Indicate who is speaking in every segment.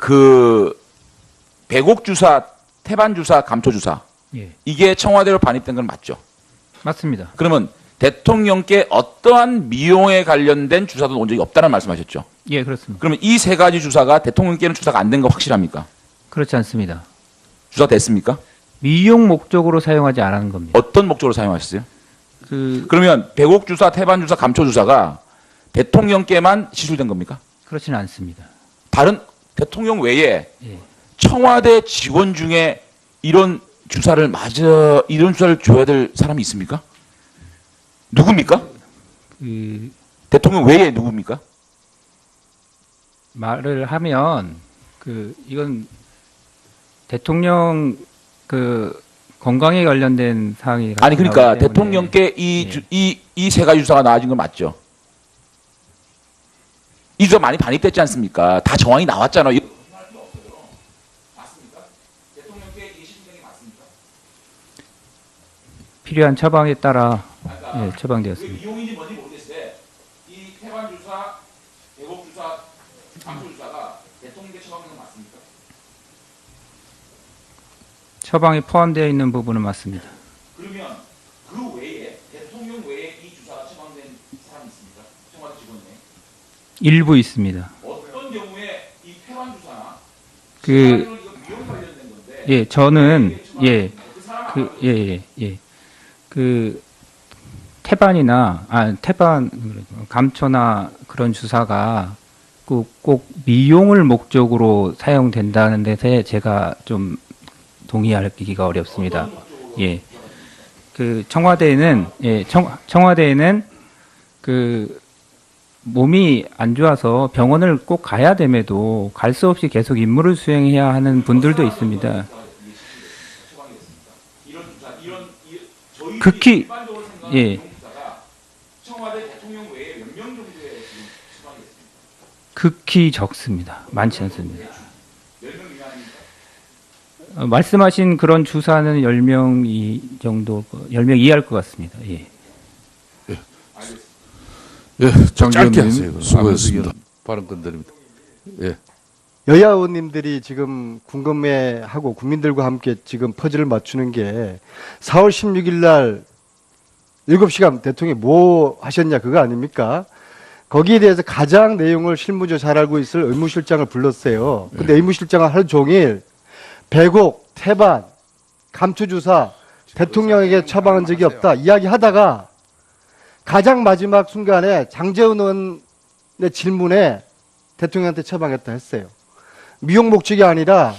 Speaker 1: 그 배곡 주사, 태반 주사, 감초 주사
Speaker 2: 예,
Speaker 1: 이게 청와대로 반입된 건 맞죠?
Speaker 2: 맞습니다.
Speaker 1: 그러면 대통령께 어떠한 미용에 관련된 주사도 온 적이 없다는 말씀하셨죠?
Speaker 2: 예, 그렇습니다.
Speaker 1: 그러면 이 세 가지 주사가 대통령께는 주사가 안 된 거 확실합니까?
Speaker 2: 그렇지 않습니다.
Speaker 1: 주사 됐습니까?
Speaker 2: 미용 목적으로 사용하지 않은 겁니다.
Speaker 1: 어떤 목적으로 사용하셨어요?
Speaker 2: 그
Speaker 1: 그러면 배곡 주사, 태반 주사, 감초 주사가 대통령께만 시술된 겁니까?
Speaker 2: 그렇지는 않습니다.
Speaker 1: 다른 대통령 외에
Speaker 2: 예,
Speaker 1: 청와대 직원 중에 이런 주사를 줘야 될 사람이 있습니까? 누굽니까?
Speaker 2: 그
Speaker 1: 대통령 외에 누굽니까?
Speaker 2: 말을 하면 그 이건 대통령 그 건강에 관련된 사항이
Speaker 1: 아니 그러니까
Speaker 2: 나오기 때문에
Speaker 1: 대통령께
Speaker 2: 예.
Speaker 1: 이 세 가지 주사가 나와진 건 맞죠? 이 주사 많이 반입됐지 않습니까? 다 정황이 나왔잖아요.
Speaker 2: 필요한 처방에 따라 예, 처방되었습니다.
Speaker 1: 이용인지 뭔지 모르겠는데 이 태반 주사, 배곡 주사, 감초 주사가 대통령께 처방된 건 맞습니까?
Speaker 2: 처방에 포함되어 있는 부분은 맞습니다.
Speaker 1: 그러면 그 외에 대통령 외에 이 주사가 처방된 사람이 있습니까? 청와대 직원 내에
Speaker 2: 일부 있습니다.
Speaker 1: 어떤 경우에 이 태반 주사나
Speaker 2: 그
Speaker 1: 이거 미용 관련된 건데
Speaker 2: 예, 저는 예,
Speaker 1: 그 사람
Speaker 2: 그 예, 예, 예. 그 태반이나 태반 감초나 그런 주사가 꼭 미용을 목적으로 사용된다는 데서 제가 좀 동의하기가 어렵습니다. 예. 그 청와대에는 청와대에는 그 몸이 안 좋아서 병원을 꼭 가야 됨에도 갈 수 없이 계속 임무를 수행해야 하는 분들도 있습니다. 극히 예.
Speaker 1: 청와대 대통령 외에 몇 명 정도의 지금 처방이 있습니까?
Speaker 2: 극히 적습니다. 많지 않습니다. 말씀하신 그런 주사는 10명 정도, 10명 이하일 것 같습니다. 예.
Speaker 3: 예,
Speaker 4: 짧게 하세요.
Speaker 3: 장관님 수고했습니다. 발언권 드립니다. 예.
Speaker 4: 여야 의원님들이 지금 궁금해하고 국민들과 함께 지금 퍼즐을 맞추는 게 4월 16일 날 7시간 대통령이 뭐 하셨냐 그거 아닙니까? 거기에 대해서 가장 내용을 실무적으로 잘 알고 있을 의무실장을 불렀어요. 근데 의무실장은 하루 종일 배곡, 태반, 감초주사 대통령에게 처방한 적이 없다 이야기하다가 가장 마지막 순간에 장제원 의원의 질문에 대통령한테 처방했다 했어요. 미용 목적이 아니라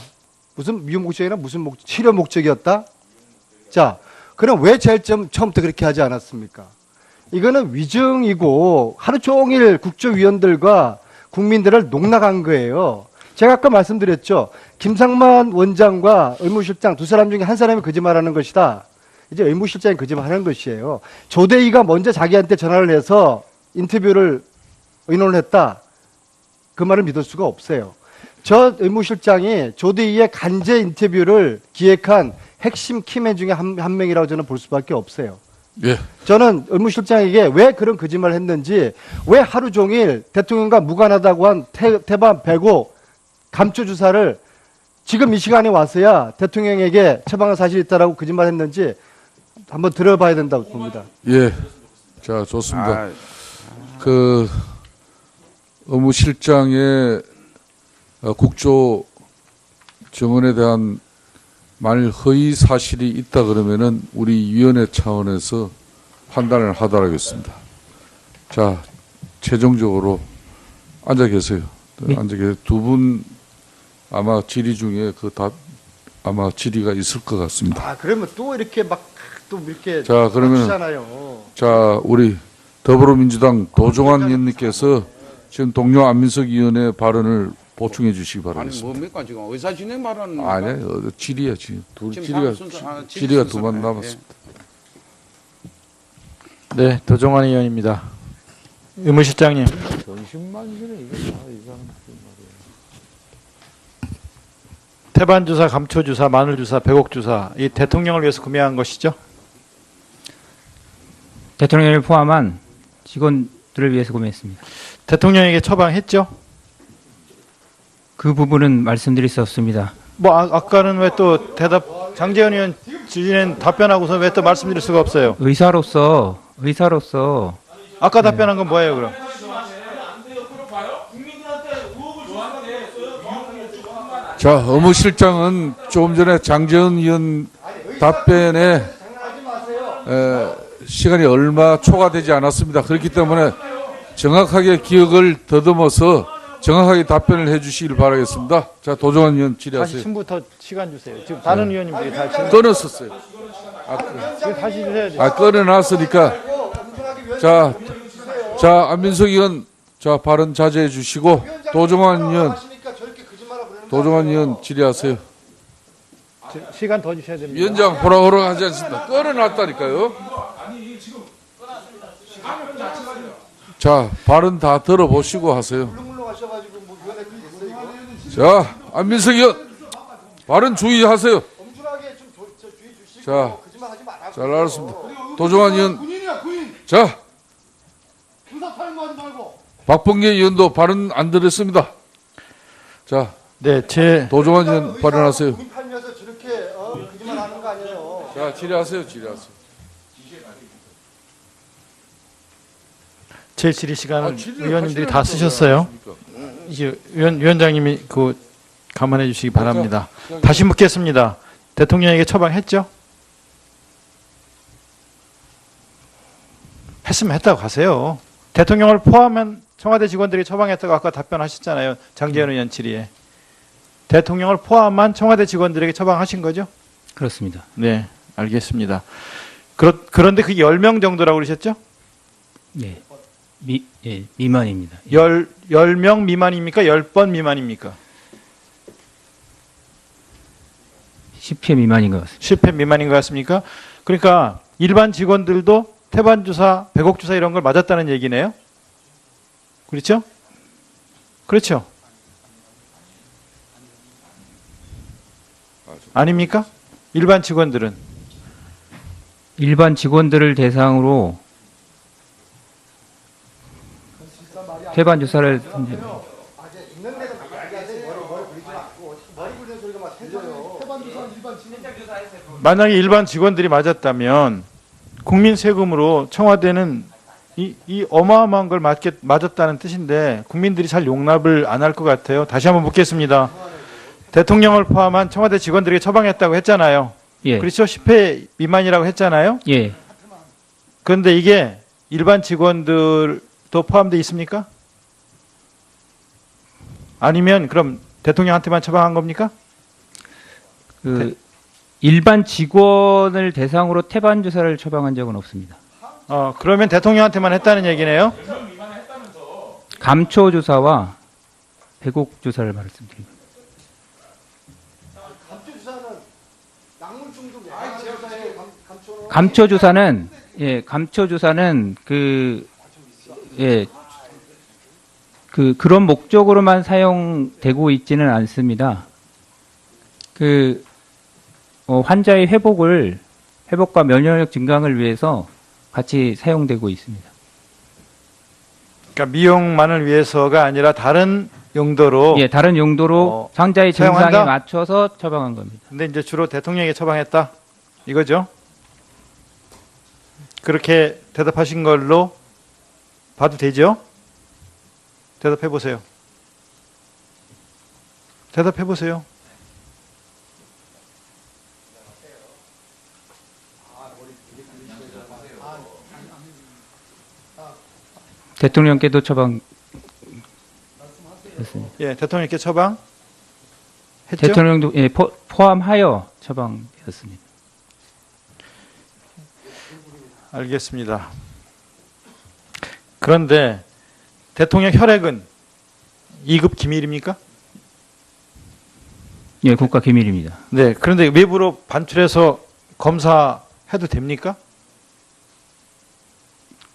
Speaker 4: 무슨 미용 목적이 아니라 무슨 목적, 치료 목적이었다? 자, 그럼 왜 제일 처음부터 그렇게 하지 않았습니까? 이거는 위증이고 하루 종일 국조위원들과 국민들을 농락한 거예요. 제가 아까 말씀드렸죠. 김상만 원장과 의무실장 두 사람 중에 한 사람이 거짓말하는 것이다. 이제 의무실장이 거짓말하는 것이에요. 조대희가 먼저 자기한테 전화를 해서 인터뷰를 의논을 했다. 그 말을 믿을 수가 없어요. 저 의무실장이 조대희의 간제 인터뷰를 기획한 핵심 키맨 중에 한 명이라고 저는 볼 수밖에 없어요.
Speaker 3: 예.
Speaker 4: 저는 의무실장에게 왜 그런 거짓말을 했는지, 왜 하루 종일 대통령과 무관하다고 한 태반, 배곡, 감초 주사를 지금 이 시간에 와서야 대통령에게 처방한 사실이 있다라고 거짓말했는지 한번 들어봐야 된다고 봅니다.
Speaker 3: 예. 자, 좋습니다. 그 의무실장의 국조 정원에 대한 만일 허위 사실이 있다 그러면은 우리 위원회 차원에서 판단을 하도록 하겠습니다. 자, 최종적으로 앉아 계세요.
Speaker 2: 네.
Speaker 3: 앉아 계세요. 두 분 아마 질의 중에 그 답 아마 질의가 있을 것 같습니다.
Speaker 4: 아, 그러면 또 이렇게 또 이렇게
Speaker 3: 자, 그러면
Speaker 4: 맞추잖아요.
Speaker 3: 자, 우리 더불어민주당 도종환 의원님께서 지금 동료 안민석 의원의 발언을 보충해 주시기
Speaker 5: 아니
Speaker 3: 바라겠습니다.
Speaker 5: 뭡니까 지금 의사 진행 말하는
Speaker 3: 아니요, 질의야 지금.
Speaker 5: 지금
Speaker 3: 질의가 두 번 남았습니다.
Speaker 6: 네, 도종환 의원입니다. 의무실장님. 태반주사, 감초주사, 마늘주사, 배곡주사 이 대통령을 위해서 구매한 것이죠?
Speaker 2: 대통령을 포함한 직원들을 위해서 구매했습니다.
Speaker 6: 대통령에게 처방했죠?
Speaker 2: 그 부분은 말씀드릴 수 없습니다.
Speaker 6: 뭐 아까는 왜 또 장재현 의원 질의는 답변하고서 왜 또 말씀드릴 수가 없어요?
Speaker 2: 의사로서
Speaker 6: 아까 답변한 건 뭐예요, 그럼?
Speaker 3: 자, 의무실장은 조금 전에 장재현 의원 답변에 시간이 얼마 초과되지 않았습니다. 그렇기 때문에 정확하게 기억을 더듬어서 정확하게 답변을 해주시길 바라겠습니다. 자, 도종환 의원
Speaker 6: 다시
Speaker 3: 질의하세요.
Speaker 6: 처음부터 시간 주세요. 지금 다른 의원님들이 다 지금
Speaker 3: 끊었었어요.
Speaker 6: 지금 다시 주셔야 돼요.
Speaker 3: 끊어놨으니까. 자, 안민석 의원, 자, 발언 자제해 주시고, 도종환 의원 질의하세요.
Speaker 6: 시간 더 주셔야 됩니다.
Speaker 3: 위원장 호락호락 하지 않습니다. 끊어놨다니까요. 자, 발언 다 들어보시고 하세요. 자, 안민석 의원, 발언 주의하세요. 자, 잘 알았습니다. 도종환 의원, 자, 박범계 의원도 발언 안 들었습니다. 자,
Speaker 6: 네,
Speaker 3: 도종환 의원 발언하세요.
Speaker 4: 팔면서 저렇게 거짓말하는 거 아니에요?
Speaker 3: 자, 질의하세요.
Speaker 6: 제 질의 시간을
Speaker 3: 질의를
Speaker 6: 의원님들이
Speaker 3: 하시려니까
Speaker 6: 다 쓰셨어요.
Speaker 3: 그러십니까?
Speaker 6: 이제 위원장님이 그 감안해 주시기 바랍니다. 다시 묻겠습니다. 대통령에게 처방했죠? 했으면 했다고 하세요. 대통령을 포함한 청와대 직원들이 처방했다고 아까 답변하셨잖아요. 장재현 의원 질의에. 대통령을 포함한 청와대 직원들에게 처방하신 거죠?
Speaker 2: 그렇습니다.
Speaker 6: 네, 알겠습니다. 그런데 그게 10명 정도라고 그러셨죠?
Speaker 2: 예. 미만입니다.
Speaker 6: 10명 미만입니까? 10번 미만입니까?
Speaker 2: 10회 미만인 것 같습니다.
Speaker 6: 10회 미만인 것 같습니까? 그러니까 일반 직원들도 태반 주사, 백옥 주사 이런 걸 맞았다는 얘기네요. 그렇죠? 그렇죠? 아닙니까? 일반 직원들은
Speaker 2: 일반 직원들을 대상으로 태반 주사를
Speaker 6: 만약에 일반 직원들이 맞았다면 국민 세금으로 청와대는 이 어마어마한 걸 맞았다는 뜻인데 국민들이 잘 용납을 안 할 것 같아요. 다시 한번 묻겠습니다. 대통령을 포함한 청와대 직원들에게 처방했다고 했잖아요.
Speaker 2: 예.
Speaker 6: 그렇죠? 10회 미만이라고 했잖아요.
Speaker 2: 예.
Speaker 6: 그런데 이게 일반 직원들도 포함되어 있습니까? 아니면 그럼 대통령한테만 처방한 겁니까?
Speaker 2: 일반 직원을 대상으로 태반 주사를 처방한 적은 없습니다.
Speaker 6: 그러면 대통령한테만 했다는 얘기네요.
Speaker 2: 감초 주사와 백옥 주사를 말씀드립니다. 감초 주사는 그런 목적으로만 사용되고 있지는 않습니다. 환자의 회복과 면역력 증강을 위해서 같이 사용되고 있습니다.
Speaker 6: 그러니까 미용만을 위해서가 아니라 다른 용도로.
Speaker 2: 예, 다른 용도로 환자의
Speaker 6: 사용한다?
Speaker 2: 증상에 맞춰서 처방한 겁니다.
Speaker 6: 근데 이제 주로 대통령에게 처방했다. 이거죠? 그렇게 대답하신 걸로 봐도 되죠? 대답해 보세요. 대답해 보세요.
Speaker 2: 대통령께도 처방했습니다.
Speaker 6: 예, 대통령께 처방 했죠?
Speaker 2: 대통령도 포함하여 처방되었습니다.
Speaker 6: 알겠습니다. 그런데 대통령 혈액은 2급 기밀입니까?
Speaker 2: 예, 국가 기밀입니다.
Speaker 6: 네. 그런데 외부로 반출해서 검사해도 됩니까?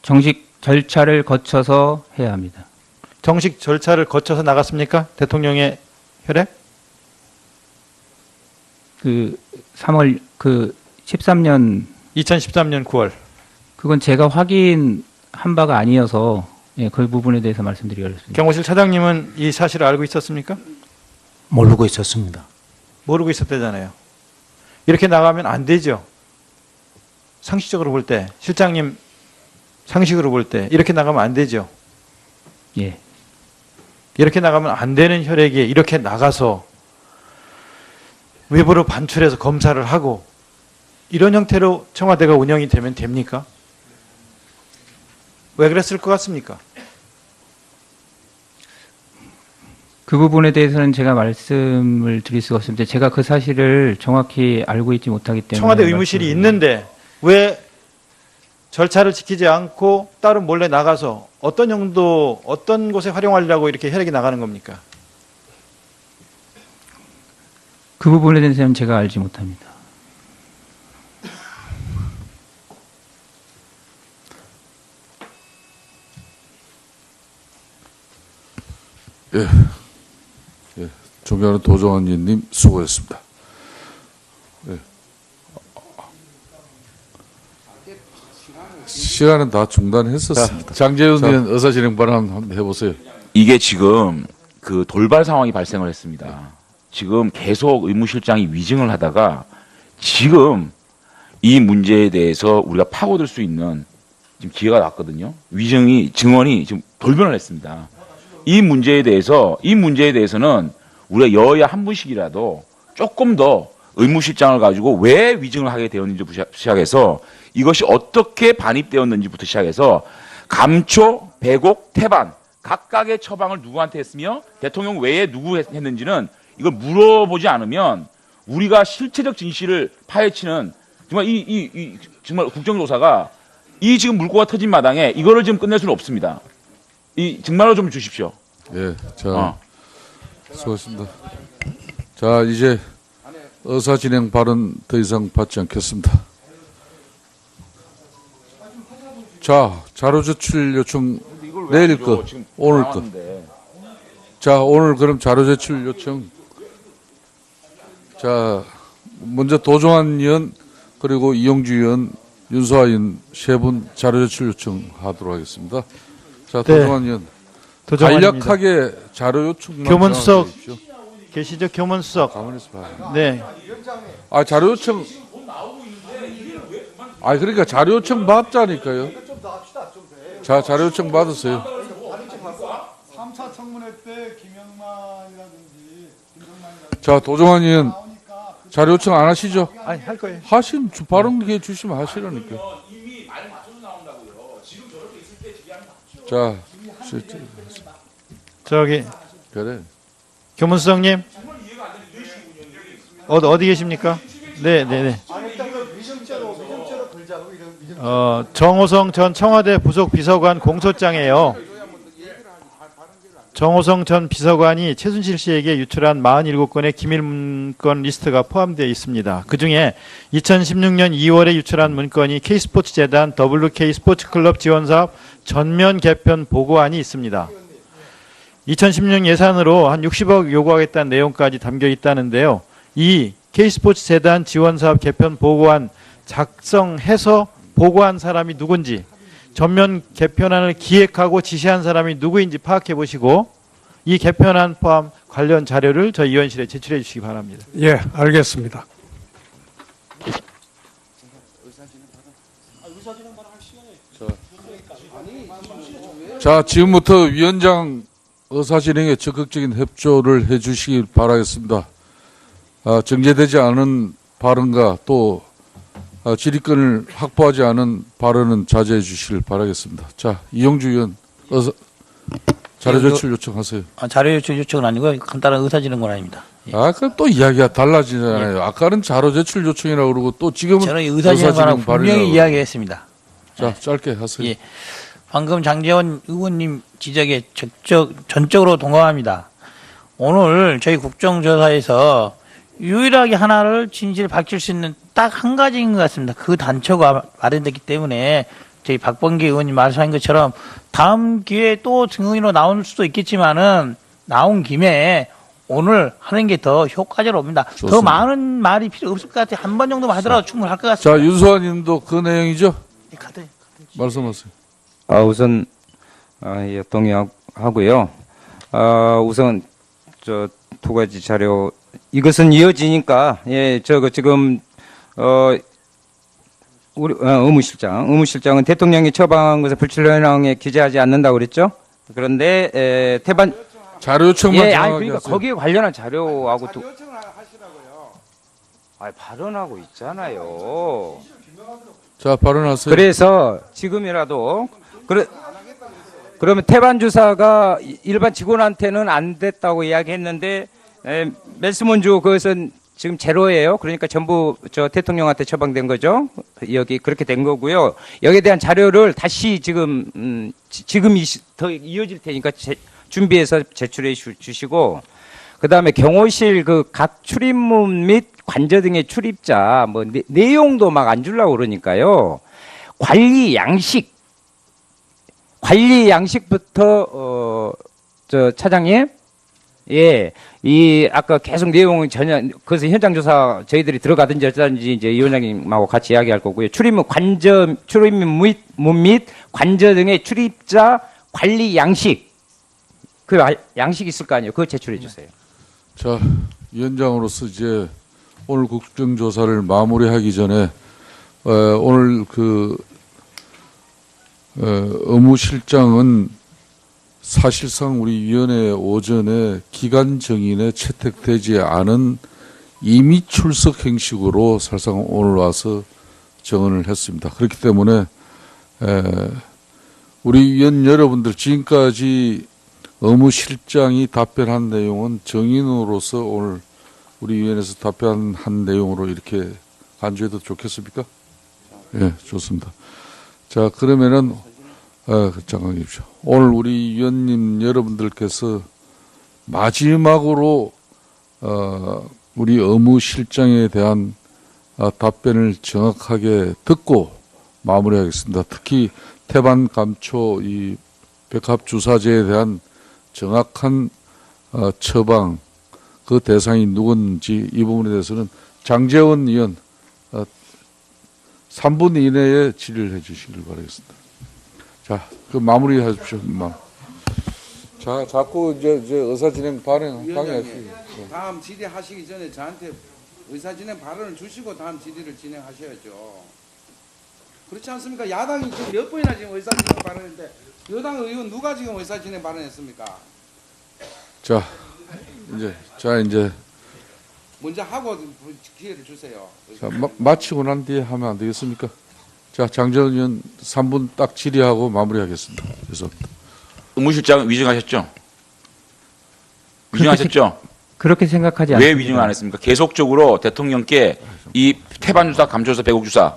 Speaker 2: 정식 절차를 거쳐서 해야 합니다.
Speaker 6: 정식 절차를 거쳐서 나갔습니까? 대통령의 혈액?
Speaker 2: 13년
Speaker 6: 2013년 9월.
Speaker 2: 그건 제가 확인한 바가 아니어서 그 부분에 대해서 말씀드리기 어렵습니다.
Speaker 6: 경호실 차장님은 이 사실을 알고 있었습니까?
Speaker 7: 모르고 있었습니다.
Speaker 6: 모르고 있었대잖아요. 이렇게 나가면 안 되죠. 상식적으로 볼 때, 실장님 상식으로 볼 때 이렇게 나가면 안 되죠.
Speaker 2: 예.
Speaker 6: 이렇게 나가면 안 되는 혈액이 이렇게 나가서 외부로 반출해서 검사를 하고 이런 형태로 청와대가 운영이 되면 됩니까? 왜 그랬을 것 같습니까?
Speaker 2: 그 부분에 대해서는 제가 말씀을 드릴 수가 없습니다. 제가 그 사실을 정확히 알고 있지 못하기 때문에.
Speaker 6: 청와대 의무실이 있는데 왜 절차를 지키지 않고 따로 몰래 나가서 어떤 용도, 어떤 곳에 활용하려고 이렇게 혈액이 나가는 겁니까?
Speaker 2: 그 부분에 대해서는 제가 알지 못합니다.
Speaker 3: 존경하는 도정환 의원님 수고했습니다. 시간은 다 중단했었습니다. 장재훈 의원 의사진행 발언 한번 해보세요.
Speaker 1: 이게 지금 그 돌발 상황이 발생을 했습니다. 지금 계속 의무실장이 위증을 하다가 지금 이 문제에 대해서 우리가 파고들 수 있는 지금 기회가 왔거든요. 증언이 지금 돌변을 했습니다. 이 문제에 대해서는 우리가 여야 한 분씩이라도 조금 더 의무실장을 가지고 왜 위증을 하게 되었는지부터 시작해서 이것이 어떻게 반입되었는지부터 시작해서 감초, 배곡, 태반 각각의 처방을 누구한테 했으며 대통령 외에 누구 했는지는 이걸 물어보지 않으면 우리가 실체적 진실을 파헤치는 정말 정말 국정조사가 이 지금 물꼬가 터진 마당에 이거를 지금 끝낼 수는 없습니다. 정말로 좀 주십시오.
Speaker 3: 예, 자, 수고하셨습니다. 자, 이제 의사진행 발언 더 이상 받지 않겠습니다. 자, 자료 제출 요청 내일 거, 오늘 거. 자, 오늘 그럼 자료 제출 요청. 자, 먼저 도종환 의원 그리고 이용주 의원, 윤소아 의원 세 분 자료 제출 요청하도록 하겠습니다. 자, 도종환 의원.
Speaker 6: 도정환입니다.
Speaker 3: 간략하게 자료 요청만
Speaker 6: 교문수석
Speaker 3: 전화해 주십시오.
Speaker 6: 계시죠? 교문수석.
Speaker 3: 가만히 있어봐.
Speaker 6: 네.
Speaker 3: 아, 자료 요청. 아, 그러니까 자료 요청 받자니까요. 자, 자료 요청 받으세요.
Speaker 8: 3차 청문회 때 김영만이라든지
Speaker 3: 자, 도종환 의원 자료 요청 안 하시죠?
Speaker 6: 아니, 할 거예요.
Speaker 3: 하신 발언 기회 주시면 하시라니까. 자,
Speaker 6: 저기
Speaker 3: 그래.
Speaker 6: 교문수석님 어디 계십니까? 네. 정호성 전 청와대 부속 비서관 공소장이에요. 정호성 전 비서관이 최순실 씨에게 유출한 47건의 기밀 문건 리스트가 포함되어 있습니다. 그중에 2016년 2월에 유출한 문건이 K스포츠 재단 WK 스포츠클럽 지원사업 전면 개편 보고안이 있습니다. 2016년 예산으로 한 60억 요구하겠다는 내용까지 담겨 있다는데요. 이 K스포츠 재단 지원사업 개편 보고안 작성해서 보고한 사람이 누군지, 전면 개편안을 기획하고 지시한 사람이 누구인지 파악해 보시고 이 개편안 포함 관련 자료를 저희 의원실에 제출해 주시기 바랍니다.
Speaker 8: 예, 알겠습니다.
Speaker 3: 자, 지금부터 위원장 의사진행에 적극적인 협조를 해 주시길 바라겠습니다. 정제되지 않은 발언과 또 질의권을 확보하지 않은 발언은 자제해 주시길 바라겠습니다. 자, 이용주 의원 자료 제출 요청하세요.
Speaker 7: 자료 제출 요청은 아니고 간단한 의사진행은 아닙니다.
Speaker 3: 그럼 또 이야기가 달라지잖아요. 아까는 자료 제출 요청이라고 그러고 또 지금은
Speaker 7: 저는 의사진행만 분명히 이야기했습니다.
Speaker 3: 자, 짧게 하세요.
Speaker 7: 예. 방금 장제원 의원님 지적에 전적으로 동감합니다. 오늘 저희 국정조사에서 유일하게 하나를 진실을 밝힐 수 있는 딱 한 가지인 것 같습니다. 그 단초가 마련됐기 때문에 저희 박범계 의원님 말씀하신 것처럼 다음 기회에 또 증인으로 나올 수도 있겠지만은 나온 김에 오늘 하는 게 더 효과적으로 옵니다.
Speaker 3: 좋습니다.
Speaker 7: 더 많은 말이 필요 없을 것 같아요. 한 번 정도만 하더라도 충분할 것 같습니다.
Speaker 3: 자, 윤소환 님도 그 내용이죠?
Speaker 7: 이 카드.
Speaker 3: 말씀하세요.
Speaker 9: 우선 동의하고요. 우선 두 가지 자료. 이것은 이어지니까 지금 우리 의무실장은 대통령이 처방한 것을 불출연항에 기재하지 않는다고 그랬죠? 그런데 태반
Speaker 3: 자료 요청만
Speaker 9: 아니
Speaker 3: 정확하게
Speaker 9: 그러니까
Speaker 3: 하세요.
Speaker 9: 거기에 관련한 자료하고 또
Speaker 5: 요청을 하시라고요.
Speaker 9: 발언하고 있잖아요.
Speaker 3: 자, 발언하세요.
Speaker 9: 그래서 지금이라도 그러면 태반 주사가 일반 직원한테는 안 됐다고 이야기했는데 멜스몬주 그것은 지금 제로예요. 그러니까 전부 저 대통령한테 처방된 거죠. 여기 그렇게 된 거고요. 여기에 대한 자료를 다시 지금 더 이어질 테니까 준비해서 제출해 주시고 그다음에 경호실 그 각 출입문 및 관저 등의 출입자 뭐 내용도 막 안 주려고 그러니까요. 관리 양식부터 저 차장님 이 아까 계속 내용은 전혀 그것은 현장 조사 저희들이 들어가든지 어쩌든지 이제 위원장님하고 같이 이야기할 거고요. 출입문 및 관저 등의 출입자 관리 양식 그 양식 있을 거 아니에요. 그거 제출해 주세요.
Speaker 3: 자, 위원장으로서 이제 오늘 국정조사를 마무리하기 전에 오늘 의무실장은 사실상 우리 위원회 오전에 기간 정인에 채택되지 않은 임의 출석 형식으로 사실상 오늘 와서 정언을 했습니다. 그렇기 때문에 우리 위원 여러분들 지금까지 의무실장이 답변한 내용은 정인으로서 오늘 우리 위원회에서 답변한 내용으로 이렇게 간주해도 좋겠습니까? 예, 좋습니다. 자, 그러면은 잠깐 계십시오. 오늘 우리 위원님 여러분들께서 마지막으로 우리 의무실장에 대한 답변을 정확하게 듣고 마무리하겠습니다. 특히 태반 감초 이 백합주사제에 대한 정확한 처방 그 대상이 누군지 이 부분에 대해서는 장제원 의원 3분 이내에 질의를 해주시길 바라겠습니다. 자, 그 마무리 하십시오. 자, 자꾸 이제 의사 진행 방해하시고.
Speaker 5: 다음 질의하시기 전에 저한테 의사진행 발언을 주시고 다음 질의를 진행하셔야죠. 그렇지 않습니까? 야당이 지금 몇 번이나 지금 의사진행 발언했는데 여당 의원 누가 지금 의사진행 발언했습니까?
Speaker 3: 자, 이제
Speaker 5: 먼저 하고 기회를 주세요.
Speaker 3: 자, 마치고 난 뒤에 하면 안 되겠습니까? 자, 장재원 의원 3분 딱 질의하고 마무리하겠습니다. 죄송합니다.
Speaker 1: 의무실장 위증하셨죠? 위증하셨죠?
Speaker 2: 그렇게 생각하지
Speaker 1: 왜
Speaker 2: 않습니다.
Speaker 1: 위증을 안 했습니까? 계속적으로 대통령께 이 태반주사, 감초주사, 배국주사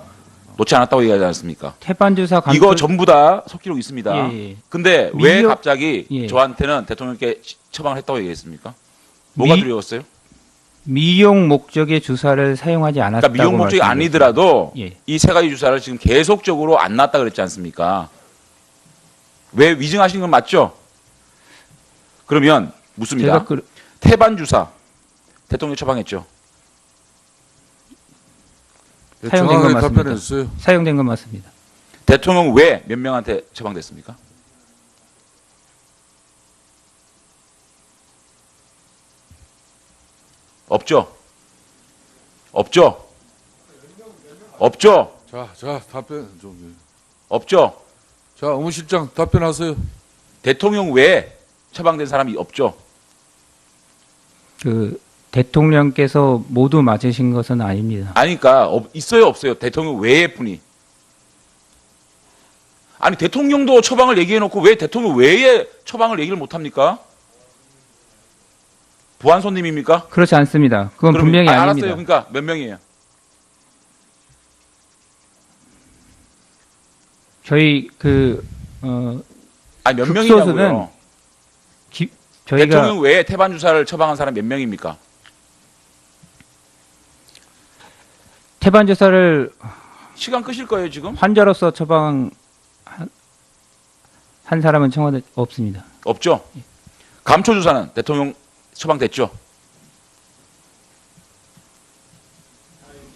Speaker 1: 놓지 않았다고 얘기하지 않았습니까?
Speaker 2: 태반주사 감초
Speaker 1: 이거 전부 다 속기록 있습니다.
Speaker 2: 예.
Speaker 1: 근데 왜
Speaker 2: 미디어-
Speaker 1: 갑자기
Speaker 2: 예.
Speaker 1: 저한테는 대통령께 처방을 했다고 얘기했습니까? 뭐가 두려웠어요?
Speaker 2: 미용 목적의 주사를 사용하지 않았다고
Speaker 1: 그러니까 미용 목적이
Speaker 2: 말씀드렸습니다.
Speaker 1: 아니더라도
Speaker 2: 예.
Speaker 1: 이 세 가지 주사를 지금 계속적으로 안 놨다 그랬지 않습니까? 왜 위증하시는 건 맞죠? 그러면 묻습니다.
Speaker 2: 제가
Speaker 1: 태반 주사 대통령 처방했죠.
Speaker 3: 네,
Speaker 2: 사용된 건
Speaker 3: 정확하게
Speaker 2: 맞습니다.
Speaker 3: 답변해 주세요.
Speaker 2: 사용된 건 맞습니다.
Speaker 1: 대통령 왜 몇 명한테 처방됐습니까? 없죠. 없죠. 없죠.
Speaker 3: 자, 답변 좀.
Speaker 1: 없죠.
Speaker 3: 자, 의무실장 답변하세요.
Speaker 1: 대통령 외에 처방된 사람이 없죠.
Speaker 2: 그 대통령께서 모두 맞으신 것은 아닙니다.
Speaker 1: 아니까 있어요 없어요. 대통령 외의 분이. 아니 대통령도 처방을 얘기해놓고 왜 대통령 외에 처방을 얘기를 못합니까? 부한손님입니까?
Speaker 2: 그렇지 않습니다. 그건
Speaker 1: 그럼-
Speaker 2: 분명히
Speaker 1: 알았어요.
Speaker 2: 아닙니다.
Speaker 1: 그러니까 몇 명이에요?
Speaker 2: 저희
Speaker 1: 아니 몇
Speaker 2: 극소수는
Speaker 1: 명이냐고요?
Speaker 2: 저희가
Speaker 1: 대통령 외에 태반 주사를 처방한 사람 몇 명입니까?
Speaker 2: 태반 주사를
Speaker 1: 시간 끄실 거예요 지금?
Speaker 2: 환자로서 처방한 사람은 청와대 없습니다.
Speaker 1: 없죠. 감초 주사는 대통령 처방됐죠.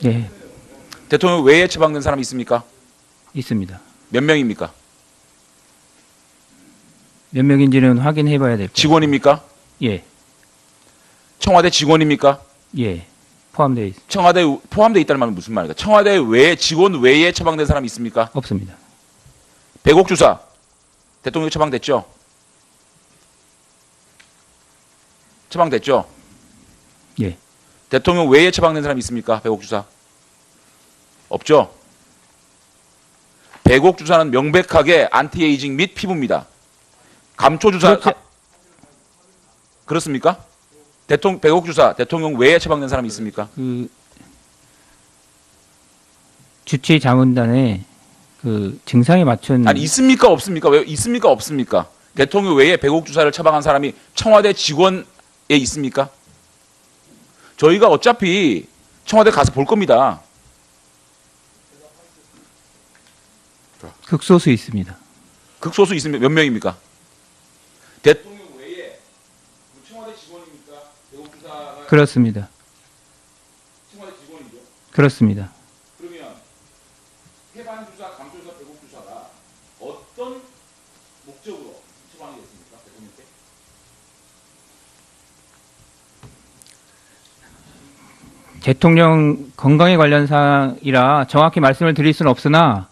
Speaker 2: 네,
Speaker 1: 대통령 외에 처방된 사람이 있습니까?
Speaker 2: 있습니다.
Speaker 1: 몇 명입니까?
Speaker 2: 몇 명인지는 확인해봐야 될 거예요.
Speaker 1: 직원입니까?
Speaker 2: 예,
Speaker 1: 청와대 직원입니까?
Speaker 2: 예, 포함되어 있,
Speaker 1: 청와대 포함되어 있다는 말은 무슨 말입니까? 청와대 외에 직원 외에 처방된 사람이 있습니까?
Speaker 2: 없습니다.
Speaker 1: 배곡 주사 대통령 처방됐죠? 처방됐죠?
Speaker 2: 예,
Speaker 1: 대통령 외에 처방된 사람이 있습니까? 배곡 주사 없죠? 배곡 주사는 명백하게 안티에이징 및 피부입니다. 감초 주사
Speaker 2: 그렇지-
Speaker 1: 그렇습니까? 배곡 주사 대통령 외에 처방된 사람이 있습니까?
Speaker 2: 그 주치의 자문단에 그 증상에 맞춘
Speaker 1: 아니 있습니까 없습니까? 왜 있습니까 없습니까? 대통령 외에 배곡 주사를 처방한 사람이 청와대 직원에 있습니까? 저희가 어차피 청와대 가서 볼 겁니다.
Speaker 2: 극소수 있습니다.
Speaker 1: 극소수 있으면 몇 명입니까? 대통령 외에 청와대 직원입니까? 배곡 주사가
Speaker 2: 그렇습니다.
Speaker 1: 청와대 직원이죠.
Speaker 2: 그렇습니다.
Speaker 1: 그러면 해반 주사, 감초 주사, 배곡 주사가 어떤 목적으로 처방이 됐습니까? 대통령께?
Speaker 2: 대통령 건강에 관련 사항이라 정확히 말씀을 드릴 수는 없으나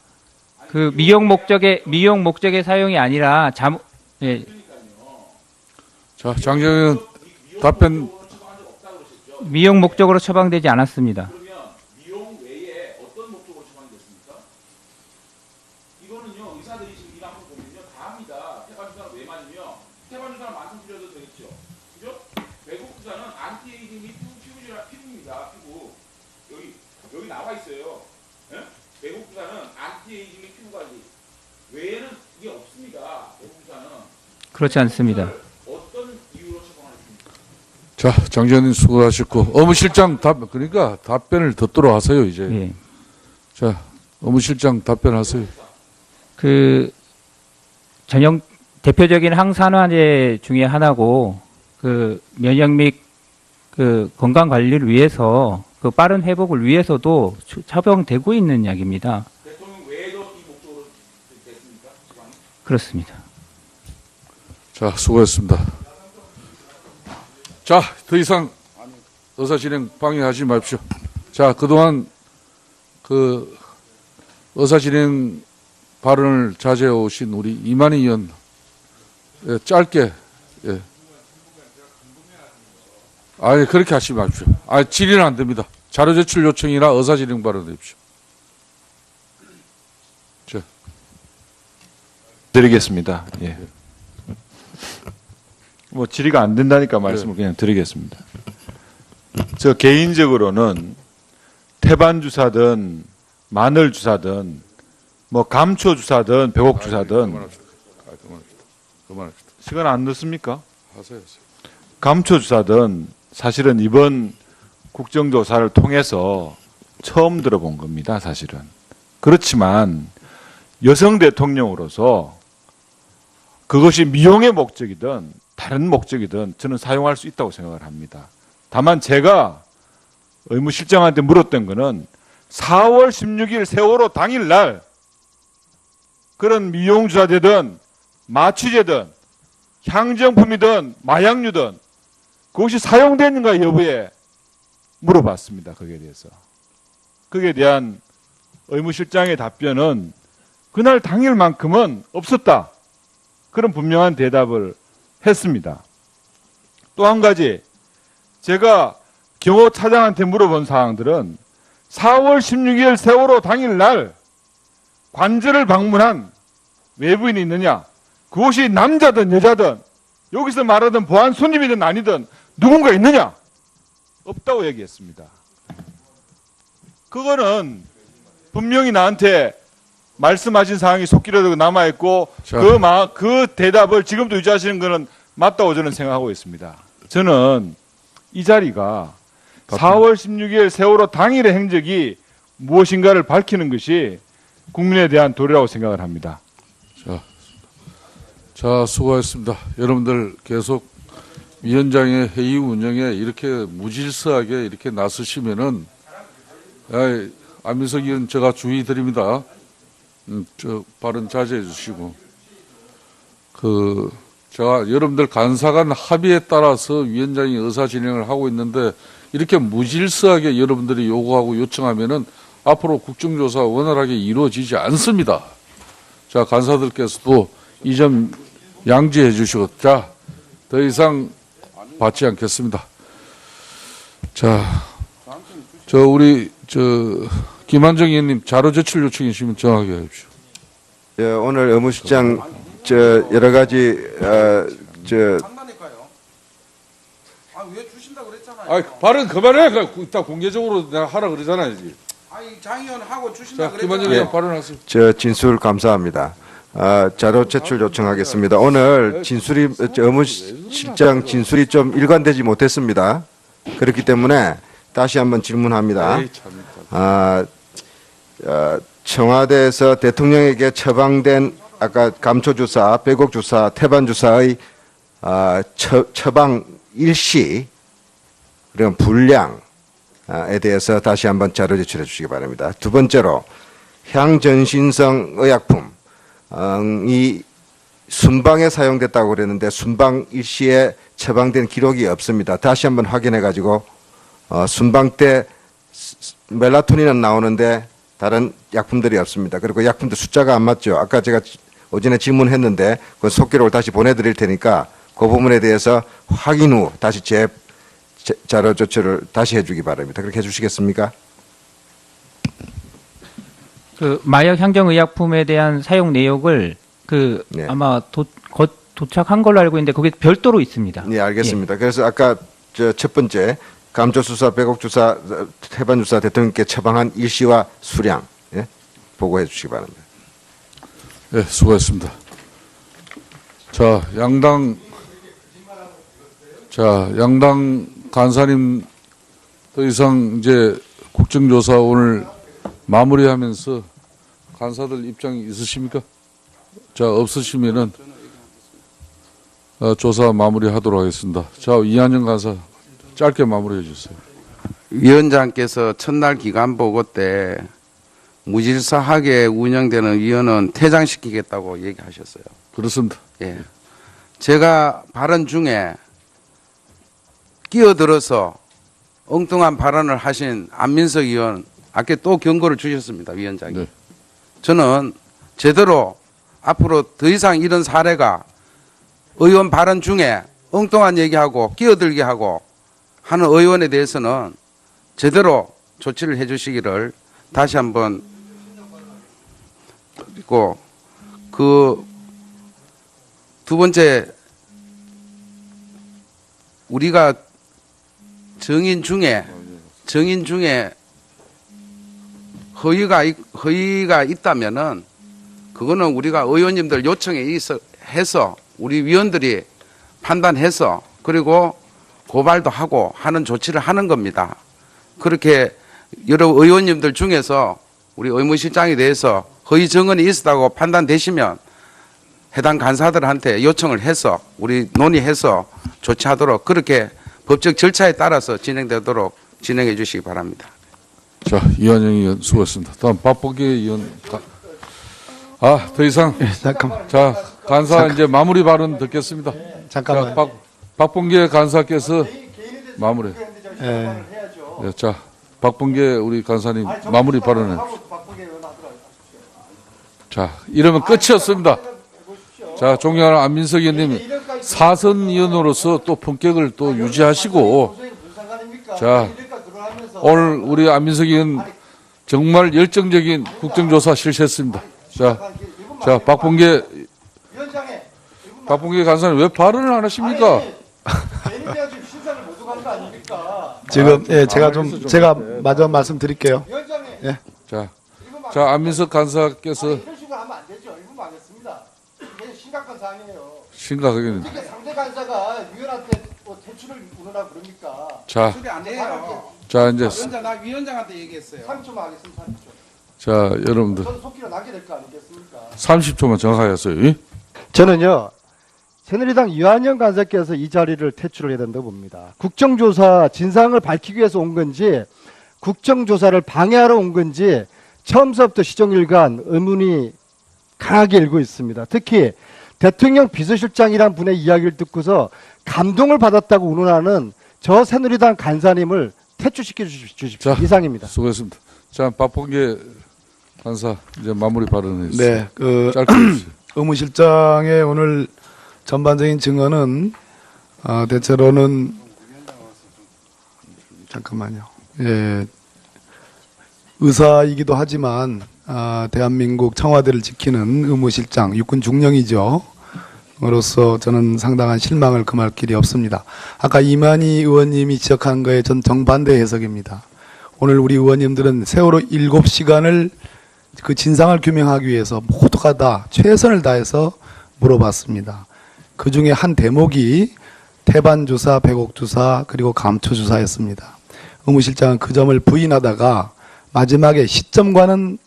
Speaker 2: 그 미용 목적의 사용이 아니라 예,
Speaker 3: 자, 장재원 답변.
Speaker 2: 미용 목적으로 처방되지 않았습니다.
Speaker 1: 그러면 미용 외에 어떤 목적으로 처방됐습니까? 이거는요 의사들이 지금 이 방송 보면요 다 합니다. 태반 주사는 왜 맞으며 태반 주사는 말씀드려도 되겠죠. 그죠? 배곡 주사는 안티에이징 및 피부입니다. 피부 여기 나와 있어요. 예? 배곡 주사는 안티에이징 및 피부 관리 외에는 이게 없습니다. 배곡 주사는
Speaker 2: 그렇지 않습니다.
Speaker 1: 어떤 이유로 처방하셨습니까?
Speaker 3: 자, 장재원님 수고하셨고 업무실장 그러니까 답변을 듣도록 하세요 이제.
Speaker 2: 예.
Speaker 3: 자, 업무실장 답변하세요.
Speaker 2: 그 전형 대표적인 항산화제 중에 하나고 그 면역 및 그 건강 관리를 위해서 그 빠른 회복을 위해서도 처방되고 있는 약입니다.
Speaker 1: 대통령 외에도 이 목적으로 됐습니까? 처방이?
Speaker 2: 그렇습니다.
Speaker 3: 자, 수고했습니다. 자, 더 이상 의사 진행 방해하지 마십시오. 자, 그동안 그 의사 진행 발언을 자제해 오신 우리 이만희 의원 짧게 아니 그렇게 하지 마십시오. 아, 질의는 안 됩니다. 자료 제출 요청이나 의사 진행 발언 해주십시오. 자,
Speaker 6: 드리겠습니다. 예. 뭐 질의가 안 된다니까 말씀을 그냥 드리겠습니다. 저 개인적으로는 태반 주사든 마늘 주사든 뭐 감초 주사든 배곡 주사든
Speaker 3: 그만합시다. 그만합시다.
Speaker 6: 시간 안 늦습니까?
Speaker 3: 하세요.
Speaker 6: 감초 주사든 사실은 이번 국정조사를 통해서 처음 들어본 겁니다. 사실은. 그렇지만 여성 대통령으로서 그것이 미용의 목적이든 다른 목적이든 저는 사용할 수 있다고 생각을 합니다. 다만 제가 의무실장한테 물었던 거는 4월 16일 세월호 당일날 그런 미용주사제든 마취제든 향정품이든 마약류든 그것이 사용되는가 여부에 물어봤습니다. 거기에 대해서. 거기에 대한 의무실장의 답변은 그날 당일만큼은 없었다. 그런 분명한 대답을 했습니다. 또 한 가지 제가 경호 차장한테 물어본 사항들은 4월 16일 세월호 당일날 관저를 방문한 외부인이 있느냐, 그것이 남자든 여자든 여기서 말하던 보안 손님이든 아니든 누군가 있느냐, 없다고 얘기했습니다. 그거는 분명히 나한테 말씀하신 사항이 속기록으로 남아있고
Speaker 3: 자.
Speaker 6: 그 대답을 지금도 유지하시는 거는 맞다고 저는 생각하고 있습니다. 저는 이 자리가 4월 16일 세월호 당일의 행적이 무엇인가를 밝히는 것이 국민에 대한 도리라고 생각을 합니다.
Speaker 3: 자, 수고하셨습니다. 여러분들 계속 위원장의 회의 운영에 이렇게 무질서하게 이렇게 나서시면은, 안민석 의원 제가 주의 드립니다. 저 발언 자제해 주시고, 제가 여러분들 간사간 합의에 따라서 위원장이 의사 진행을 하고 있는데 이렇게 무질서하게 여러분들이 요구하고 요청하면은 앞으로 국정조사 원활하게 이루어지지 않습니다. 자, 간사들께서도 이 점 양지해 주시고, 자, 더 이상 받지 않겠습니다. 자, 우리 김한정 의원님 자료 제출 요청이시면 정하게 해주십시오.
Speaker 10: 오늘 의무실장 여러 가지
Speaker 5: 장난일까요? 왜 주신다고 그랬잖아요.
Speaker 3: 발언 그만해. 다 공개적으로 내가 하라 그러잖아요.
Speaker 5: 장 의원 하고 주신다고
Speaker 3: 자, 김한정
Speaker 5: 그랬잖아요.
Speaker 3: 의원 발언하세요.
Speaker 10: 진술 감사합니다. 자료 제출 요청하겠습니다. 오늘 의무실장 진술이 좀 일관되지 못했습니다. 그렇기 때문에 다시 한번 질문합니다. 청와대에서 대통령에게 처방된 아까 감초주사, 배곡주사, 태반주사의 처방 일시 그런 분량에 대해서 다시 한번 자료 제출해 주시기 바랍니다. 두 번째로 향전신성 의약품 이 순방에 사용됐다고 그랬는데 순방 일시에 처방된 기록이 없습니다. 다시 한번 확인해 가지고 순방 때 멜라토닌은 나오는데 다른 약품들이 없습니다. 그리고 약품도 숫자가 안 맞죠. 아까 제가 오전에 질문했는데 그 속기록을 다시 보내드릴 테니까 그 부분에 대해서 확인 후 다시 자료 조치를 다시 해주기 바랍니다. 그렇게 해주시겠습니까?
Speaker 2: 그 마약 향정 의약품에 대한 사용 내역을
Speaker 10: 네.
Speaker 2: 아마 도착한 걸로 알고 있는데 거기 별도로 있습니다.
Speaker 10: 네, 알겠습니다. 그래서 아까 첫 번째 감초주사, 배곡주사, 태반주사 대통령께 처방한 일시와 수량 보고해 주시기 바랍니다.
Speaker 3: 네, 수고했습니다. 양당 간사님 더 이상 이제 국정조사 오늘 마무리하면서 간사들 입장이 있으십니까? 자, 없으시면은 조사 마무리하도록 하겠습니다. 자, 이한영 간사 짧게 마무리해 주세요.
Speaker 5: 위원장께서 첫날 기간 보고 때 무질서하게 운영되는 위원은 퇴장시키겠다고 얘기하셨어요.
Speaker 3: 그렇습니다.
Speaker 5: 예. 제가 발언 중에 끼어들어서 엉뚱한 발언을 하신 안민석 의원 아까 또 경고를 주셨습니다. 위원장이.
Speaker 3: 네.
Speaker 5: 저는 제대로 앞으로 더 이상 이런 사례가 의원 발언 중에 엉뚱한 얘기하고 끼어들게 하고 하는 의원에 대해서는 제대로 조치를 해 주시기를 다시 한번 그리고 그 두 번째 우리가 정인 중에 허위가 있다면은 그거는 우리가 의원님들 요청에 해서 우리 위원들이 판단해서 그리고 고발도 하고 하는 조치를 하는 겁니다. 그렇게 여러 의원님들 중에서 우리 의무실장에 대해서 허위 증언이 있었다고 판단되시면 해당 간사들한테 요청을 해서 우리 논의해서 조치하도록 그렇게 법적 절차에 따라서 진행되도록 진행해 주시기 바랍니다.
Speaker 3: 자, 이한영 의원 수고했습니다. 다음 박봉계 의원. 더 이상.
Speaker 8: 잠깐만.
Speaker 3: 자, 간사 이제 마무리 발언 듣겠습니다.
Speaker 8: 잠깐만.
Speaker 3: 자, 박봉계 간사께서 마무리.
Speaker 8: 예.
Speaker 3: 네, 자, 박봉계 우리 간사님 마무리 발언해. 자, 이러면 끝이었습니다. 자, 존경하는 안민석 의원님이 사선 의원으로서 또 품격을 또 유지하시고, 자, 오늘 우리 안민석 의원 정말 열정적인 국정조사 실시했습니다. 자, 박봉계 간사님 왜 발언을 안 하십니까?
Speaker 8: 지금 제가 마저 말씀드릴게요.
Speaker 3: 자, 안민석 간사께서
Speaker 4: 이런 식으로 하면 안 되죠. 1분 하겠습니다. 이게 심각한 사안이에요.
Speaker 3: 심각하게.
Speaker 4: 어떻게 상대 간사가 위원한테 퇴출을 운운하고 그럽니까?
Speaker 3: 자,
Speaker 5: 소리 안 해요.
Speaker 3: 자, 이제,
Speaker 5: 나 위원장한테 얘기했어요.
Speaker 4: 3초만 하겠습니다. 3초.
Speaker 3: 자, 여러분들.
Speaker 4: 저는 속기로 남게 될 거 아니겠습니까?
Speaker 3: 30초만 정확하게 하세요.
Speaker 4: 저는요, 새누리당 유한영 간사께서 이 자리를 퇴출을 해야 된다고 봅니다. 국정조사 진상을 밝히기 위해서 온 건지, 국정조사를 방해하러 온 건지, 처음서부터 시종일관 의문이 강하게 일고 있습니다. 특히 대통령 비서실장이란 분의 이야기를 듣고서 감동을 받았다고 운운하는 저 새누리당 간사님을 퇴출시켜 주십시오.
Speaker 3: 자,
Speaker 4: 이상입니다.
Speaker 3: 수고했습니다. 자, 박봉계 간사 이제 마무리 발언해 주세요.
Speaker 8: 네, 그
Speaker 3: 짧게 해주세요.
Speaker 8: 의무실장의 오늘 전반적인 증언은 대체로는 잠깐만요. 예, 의사이기도 하지만 대한민국 청와대를 지키는 의무실장, 육군 중령이죠. 으로서 저는 상당한 실망을 금할 길이 없습니다. 아까 이만희 의원님이 지적한 거에 전 정반대 해석입니다. 오늘 우리 의원님들은 세월호 7시간을 그 진상을 규명하기 위해서 모두가 다 최선을 다해서 물어봤습니다. 그 중에 한 대목이 태반주사, 배곡주사, 그리고 감초주사였습니다. 의무실장은 그 점을 부인하다가 마지막에 시점과는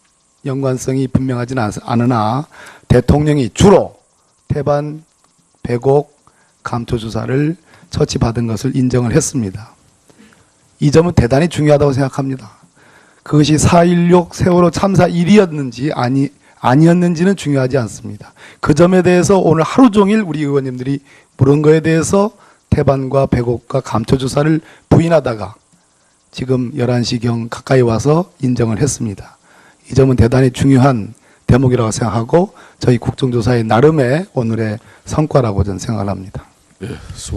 Speaker 8: 연관성이 분명하지는 않으나 대통령이 주로 태반, 배곡, 감초주사를 처치받은 것을 인정을 했습니다. 이 점은 대단히 중요하다고 생각합니다. 그것이 4.16 세월호 참사 일이었는지 아니었는지는 중요하지 않습니다. 그 점에 대해서 오늘 하루 종일 우리 의원님들이 물은 거에 대해서 태반과 배곡과 감초주사를 부인하다가 지금 11시경 가까이 와서 인정을 했습니다. 이 점은 대단히 중요한 대목이라고 생각하고 저희 국정조사의 나름의 오늘의 성과라고 저는 생각을 합니다.
Speaker 3: 예, 수고.